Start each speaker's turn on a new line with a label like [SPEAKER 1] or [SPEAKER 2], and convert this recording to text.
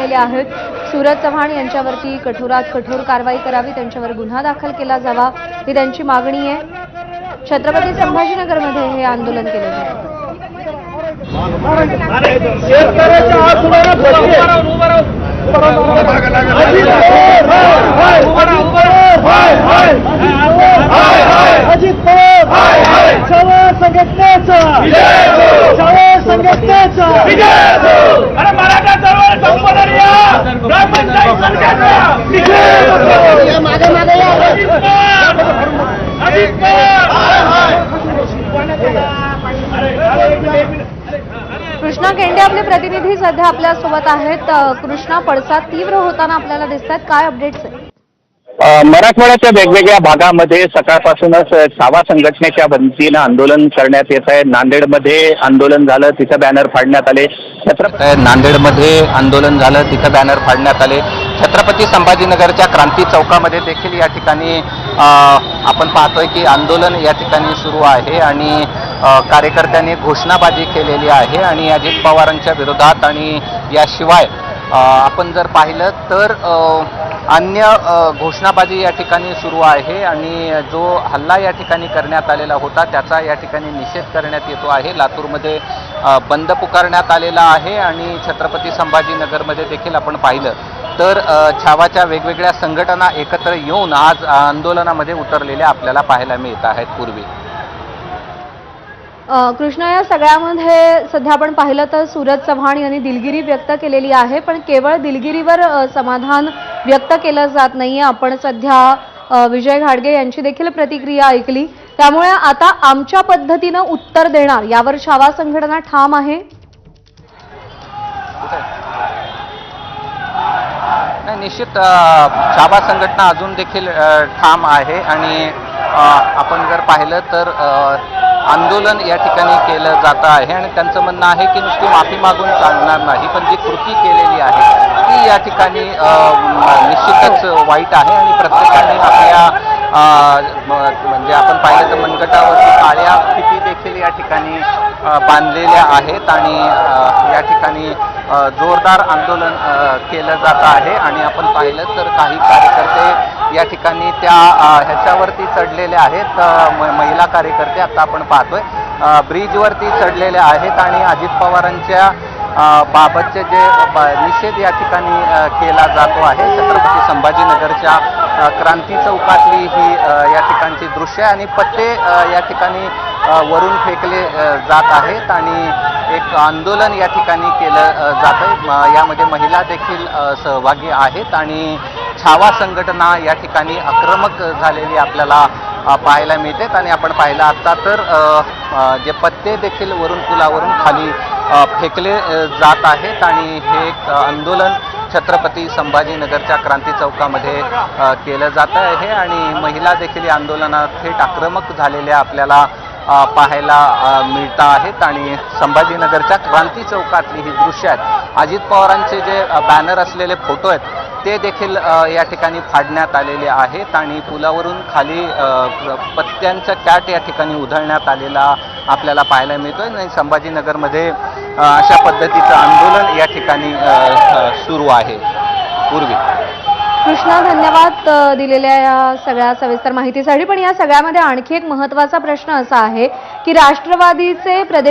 [SPEAKER 1] आलेले आहेत। सूरज चव्हाण यांच्यावरती कठोरात कठोर कारवाई करावी, त्यांच्यावर गुन्हा दाखल केला जावा ही त्यांची मागणी आहे। छत्रपती संभाजीनगरमध्ये हे आंदोलन केले जाते। कृष्णा केंडे आपले प्रतिनिधी सध्या आपल्या सोबत आहेत। कृष्णा, पडसाद तीव्र होताना आपल्याला दिसतात, काय अपडेट्स आहेत?
[SPEAKER 2] मराठवाड्याच्या वेगवेगळ्या भागामध्ये सकाळपासूनच छावा संघटनेच्या वतीनं आंदोलन करण्यात येत आहे। नांदेडमध्ये आंदोलन झालं, तिथं बॅनर फाडण्यात आले। नांदेडमध्ये आंदोलन झालं, तिथं बॅनर फाडण्यात आले। छत्रपती संभाजीनगरच्या क्रांती चौकामध्ये देखील या ठिकाणी आपण पाहतोय की आंदोलन या ठिकाणी सुरू आहे आणि कार्यकर्त्यांनी घोषणाबाजी केलेली आहे आणि अजित पवारांच्या विरोधात आणि याशिवाय आपण जर पाहिलं तर अन्य घोषणाबाजी या ठिकाणी सुरू आहे आणि जो हल्ला या ठिकाणी करण्यात आलेला होता त्याचा या ठिकाणी निषेध करण्यात येतो आहे। लातूरमध्ये बंद पुकारण्यात आलेला आहे आणि छत्रपती संभाजीनगरमध्ये देखील आपण पाहिलं तर छावाच्या वेगवेगळ्या संघटना एकत्र येऊन आज आंदोलनामध्ये उतरलेल्या आपल्याला पाहायला मिळत आहेत। पूर्वी
[SPEAKER 1] कृष्णा, या सगळ्यामध्ये सध्या आपण पाहिलं तर सूरज चव्हाण यांनी दिलगिरी व्यक्त केलेली आहे, पण केवळ दिलगिरीवर समाधान व्यक्त केलं जात नाहीये। आपण सध्या विजय घाडगे यांची देखील प्रतिक्रिया ऐकली, त्यामुळे आता आमच्या पद्धतीनं उत्तर देणार यावर छावा संघटना ठाम आहे।
[SPEAKER 2] नाही, निश्चित छावा संघटना अजून देखील ठाम आहे आणि आपण जर पाहिलं तर आंदोलन या ठिकाणी केलं जात आहे आणि त्यांचं म्हणणं आहे की नुसती माफी मागून चालणार नाही, पण जी कृती केलेली आहे ती या ठिकाणी निश्चितच वाईट आहे आणि प्रत्येकाने आपल्या म्हणजे आपण पाहिलं तर मनगटावरती काळ्या फिती देखील या ठिकाणी बांधलेल्या आहेत आणि या ठिकाणी जोरदार आंदोलन केलं जात आहे आणि आपण पाहिलं तर काही कार्यकर्ते या ठिकाणी त्या ह्याच्यावरती चढलेले आहेत। महिला कार्यकर्ते आता आपण पाहतोय ब्रिजवरती चढलेले आहेत आणि अजित पवारांच्या बाबतचे जे निषेध या ठिकाणी केला जातो आहे। छत्रपती संभाजीनगरच्या क्रांती चौकातली ही या ठिकाणची दृश्य आणि पत्ते या ठिकाणी वरून फेकले जात आहेत आणि एक आंदोलन या ठिकाणी केलं जात आहे। यामध्ये महिला देखील सहभागी आहेत आणि छावा संघटना या ठिकाणी आक्रमक झालेली आपल्याला पाहायला मिळते आणि आपण पाहिलं आता तर जे पत्ते देखील वरून पुलावरून खाली फेकले जात आहेत आणि हे एक आंदोलन छत्रपती संभाजीनगरच्या क्रांती चौकामध्ये केलं जात आहे आणि महिला देखील या आंदोलनात थेट आक्रमक झालेल्या आपल्याला पाहायला मिळत आहेत आणि संभाजीनगरच्या क्रांती चौकातली ही दृश्य आहेत। अजित पवारांचे जे बॅनर असलेले फोटो आहेत ते देखील या ठिकाणी फाडण्यात आलेले आहेत आणि पुलावरून खाली पत्त्यांचा कॅट या ठिकाणी उधळण्यात आलेला आपल्याला पाहायला मिळतोय आणि संभाजीनगरमध्ये अशा पद्धतीचं आंदोलन या ठिकाणी सुरू आहे। पूर्वी
[SPEAKER 1] कृष्णा, धन्यवाद दिलेल्या या सगळ्या सविस्तर माहितीसाठी। पण या सगळ्यामध्ये आणखी एक महत्त्वाचा प्रश्न असा आहे की राष्ट्रवादीचे प्रदेश